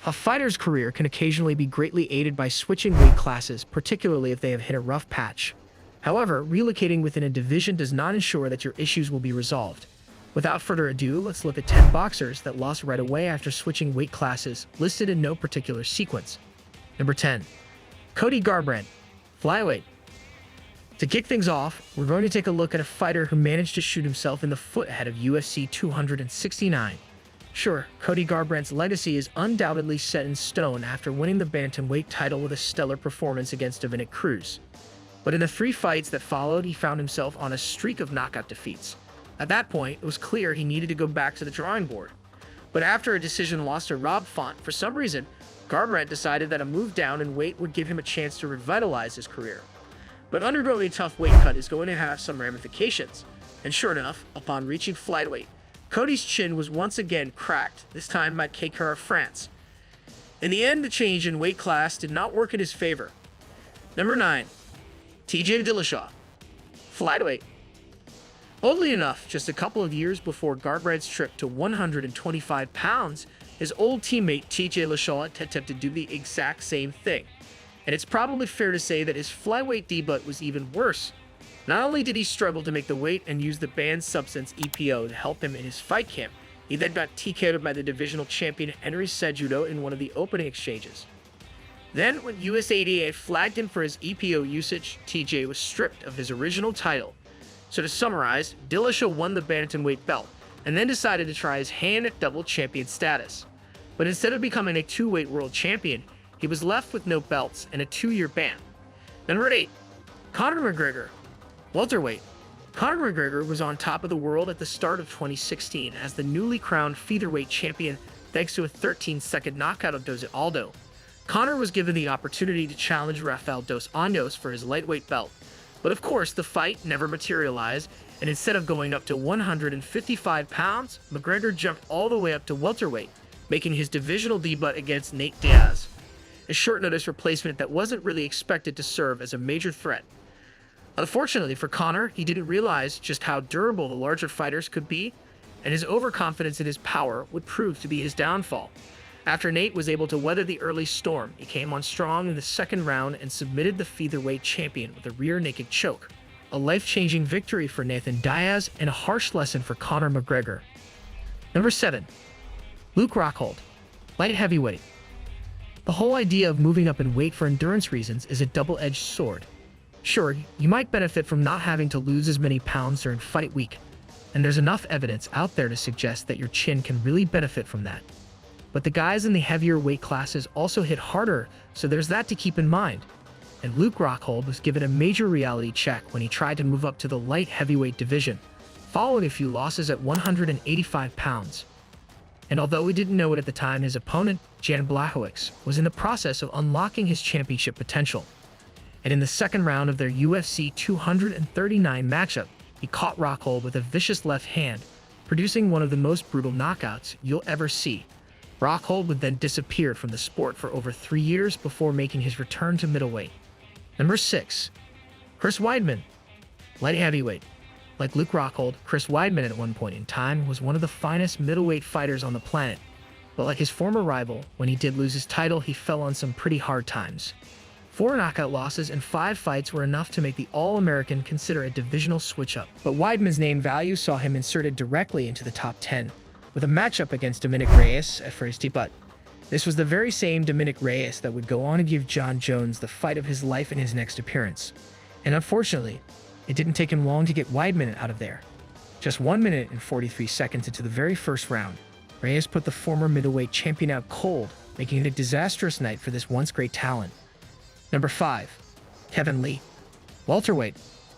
A fighter's career can occasionally be greatly aided by switching weight classes, particularly if they have hit a rough patch. However, relocating within a division does not ensure that your issues will be resolved. Without further ado, let's look at 10 boxers that lost right away after switching weight classes, listed in no particular sequence. Number 10. Cody Garbrandt, flyweight. To kick things off, we're going to take a look at a fighter who managed to shoot himself in the foot ahead of UFC 269. Sure, Cody Garbrandt's legacy is undoubtedly set in stone after winning the bantamweight title with a stellar performance against Dominic Cruz. But in the 3 fights that followed, he found himself on a streak of knockout defeats. At that point, it was clear he needed to go back to the drawing board. But after a decision loss to Rob Font, for some reason, Garbrandt decided that a move down in weight would give him a chance to revitalize his career. But undergoing a tough weight cut is going to have some ramifications. And sure enough, upon reaching flyweight, Cody's chin was once again cracked, this time by Kekar of France. In the end, the change in weight class did not work in his favor. Number 9. TJ Dillashaw, flyweight. Oddly enough, just a couple of years before Garbrandt's trip to 125 pounds, his old teammate TJ Dillashaw attempted to do the exact same thing. And it's probably fair to say that his flyweight debut was even worse. Not only did he struggle to make the weight and use the banned substance EPO to help him in his fight camp, he then got TKO'd by the divisional champion Henry Cejudo in one of the opening exchanges. Then, when USADA flagged him for his EPO usage, TJ was stripped of his original title. So to summarize, Dillashaw won the bantamweight belt, and then decided to try his hand at double champion status. But instead of becoming a 2-weight world champion, he was left with no belts and a 2-year ban. Number 8. Conor McGregor, welterweight. Conor McGregor was on top of the world at the start of 2016 as the newly crowned featherweight champion thanks to a 13-second knockout of Jose Aldo. Conor was given the opportunity to challenge Rafael dos Anjos for his lightweight belt. But of course, the fight never materialized, and instead of going up to 155 pounds, McGregor jumped all the way up to welterweight, making his divisional debut against Nate Diaz, a short-notice replacement that wasn't really expected to serve as a major threat. Unfortunately for Conor, he didn't realize just how durable the larger fighters could be, and his overconfidence in his power would prove to be his downfall. After Nate was able to weather the early storm, he came on strong in the second round and submitted the featherweight champion with a rear naked choke. A life-changing victory for Nathan Diaz and a harsh lesson for Conor McGregor. Number 7. Luke Rockhold, light heavyweight. The whole idea of moving up in weight for endurance reasons is a double-edged sword. Sure, you might benefit from not having to lose as many pounds during fight week, and there's enough evidence out there to suggest that your chin can really benefit from that. But the guys in the heavier weight classes also hit harder, so there's that to keep in mind. And Luke Rockhold was given a major reality check when he tried to move up to the light heavyweight division, following a few losses at 185 pounds. And although we didn't know it at the time, his opponent, Jan Blachowicz, was in the process of unlocking his championship potential. And in the second round of their UFC 239 matchup, he caught Rockel with a vicious left hand, producing one of the most brutal knockouts you'll ever see. Rockel would then disappear from the sport for over 3 years before making his return to middleweight. Number 6. Chris Weidman, light heavyweight. Like Luke Rockhold, Chris Weidman at one point in time was one of the finest middleweight fighters on the planet. But like his former rival, when he did lose his title, he fell on some pretty hard times. 4 knockout losses and 5 fights were enough to make the All-American consider a divisional switch-up. But Weidman's name value saw him inserted directly into the top 10, with a matchup against Dominic Reyes at first debut. This was the very same Dominic Reyes that would go on to give John Jones the fight of his life in his next appearance. And unfortunately, it didn't take him long to get Weidman out of there. Just 1 minute and 43 seconds into the very first round, Reyes put the former middleweight champion out cold, making it a disastrous night for this once great talent. Number 5. Kevin Lee, welterweight.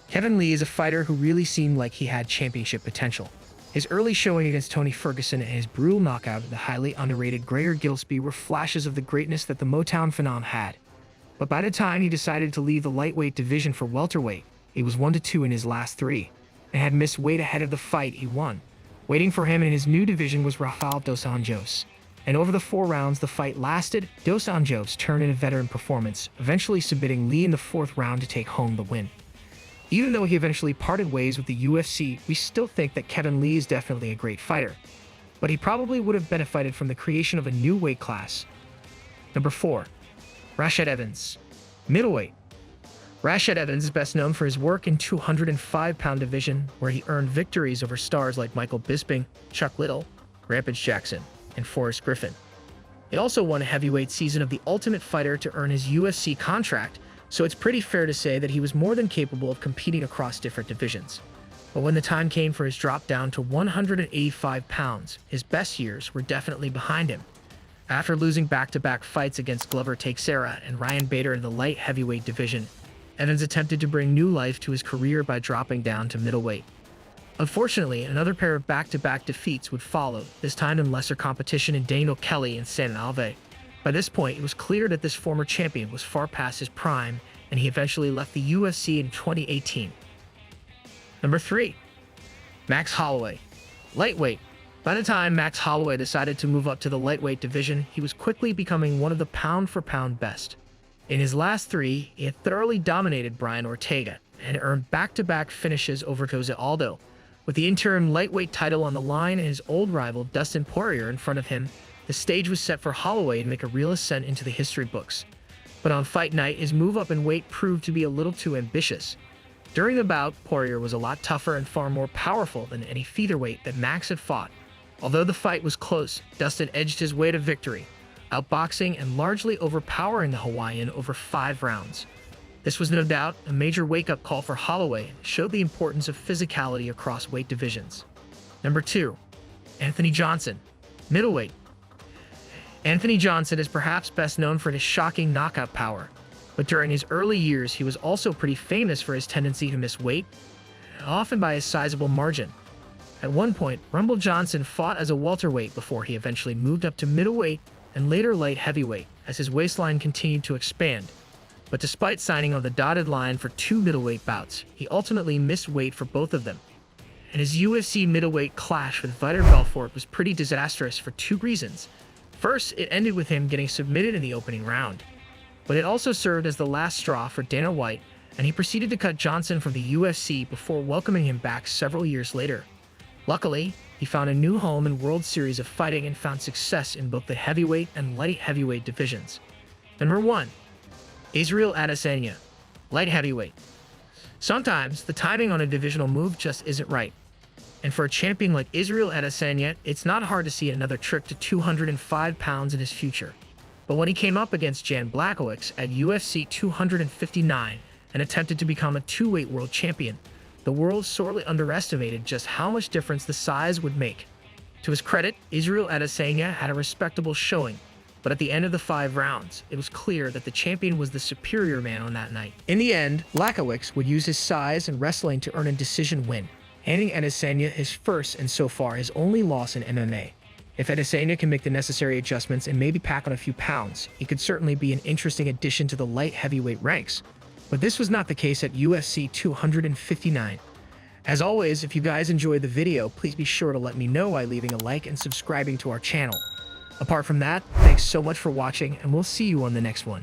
Kevin Lee is a fighter who really seemed like he had championship potential. His early showing against Tony Ferguson and his brutal knockout of the highly underrated Gregor Gillespie were flashes of the greatness that the Motown Phenom had. But by the time he decided to leave the lightweight division for welterweight, he was 1-2 in his last 3, and had missed weight ahead of the fight he won. Waiting for him in his new division was Rafael dos Anjos. And over the 4 rounds the fight lasted, dos Anjos turned in a veteran performance, eventually submitting Lee in the 4th round to take home the win. Even though he eventually parted ways with the UFC, we still think that Kevin Lee is definitely a great fighter. But he probably would have benefited from the creation of a new weight class, Number 4. Rashad Evans. Middleweight. Rashad Evans is best known for his work in 205-pound division, where he earned victories over stars like Michael Bisping, Chuck Liddell, Rampage Jackson, and Forrest Griffin. He also won a heavyweight season of The Ultimate Fighter to earn his UFC contract, so it's pretty fair to say that he was more than capable of competing across different divisions. But when the time came for his drop down to 185 pounds, his best years were definitely behind him. After losing back-to-back fights against Glover Teixeira and Ryan Bader in the light heavyweight division, Evans attempted to bring new life to his career by dropping down to middleweight. Unfortunately, another pair of back-to-back defeats would follow, this time in lesser competition in Daniel Kelly and San Alve. By this point, it was clear that this former champion was far past his prime, and he eventually left the UFC in 2018. Number 3. Max Holloway. Lightweight. By the time Max Holloway decided to move up to the lightweight division, he was quickly becoming one of the pound-for-pound best. In his last 3, he had thoroughly dominated Brian Ortega and earned back-to-back finishes over Jose Aldo. With the interim lightweight title on the line and his old rival Dustin Poirier in front of him, the stage was set for Holloway to make a real ascent into the history books. But on fight night, his move up in weight proved to be a little too ambitious. During the bout, Poirier was a lot tougher and far more powerful than any featherweight that Max had fought. Although the fight was close, Dustin edged his way to victory, outboxing and largely overpowering the Hawaiian over 5 rounds. This was no doubt a major wake-up call for Holloway and showed the importance of physicality across weight divisions. Number 2. Anthony Johnson. Middleweight. Anthony Johnson is perhaps best known for his shocking knockout power, but during his early years he was also pretty famous for his tendency to miss weight, often by a sizable margin. At one point, Rumble Johnson fought as a welterweight before he eventually moved up to middleweight and later light heavyweight as his waistline continued to expand. But despite signing on the dotted line for 2 middleweight bouts, he ultimately missed weight for both of them. And his UFC middleweight clash with Vitor Belfort was pretty disastrous for 2 reasons. First, it ended with him getting submitted in the opening round. But it also served as the last straw for Dana White, and he proceeded to cut Johnson from the UFC before welcoming him back several years later. Luckily, he found a new home in World Series of Fighting and found success in both the heavyweight and light heavyweight divisions. Number 1. Israel Adesanya. Light heavyweight. Sometimes, the timing on a divisional move just isn't right. And for a champion like Israel Adesanya, it's not hard to see another trip to 205 pounds in his future. But when he came up against Jan Blachowicz at UFC 259 and attempted to become a 2-weight world champion, the world sorely underestimated just how much difference the size would make. To his credit, Israel Adesanya had a respectable showing, but at the end of the 5 rounds, it was clear that the champion was the superior man on that night. In the end, Blachowicz would use his size and wrestling to earn a decision win, handing Adesanya his first and so far his only loss in MMA. If Adesanya can make the necessary adjustments and maybe pack on a few pounds, he could certainly be an interesting addition to the light heavyweight ranks. But this was not the case at UFC 259. As always, if you guys enjoyed the video, please be sure to let me know by leaving a like and subscribing to our channel. Apart from that, thanks so much for watching, and we'll see you on the next one.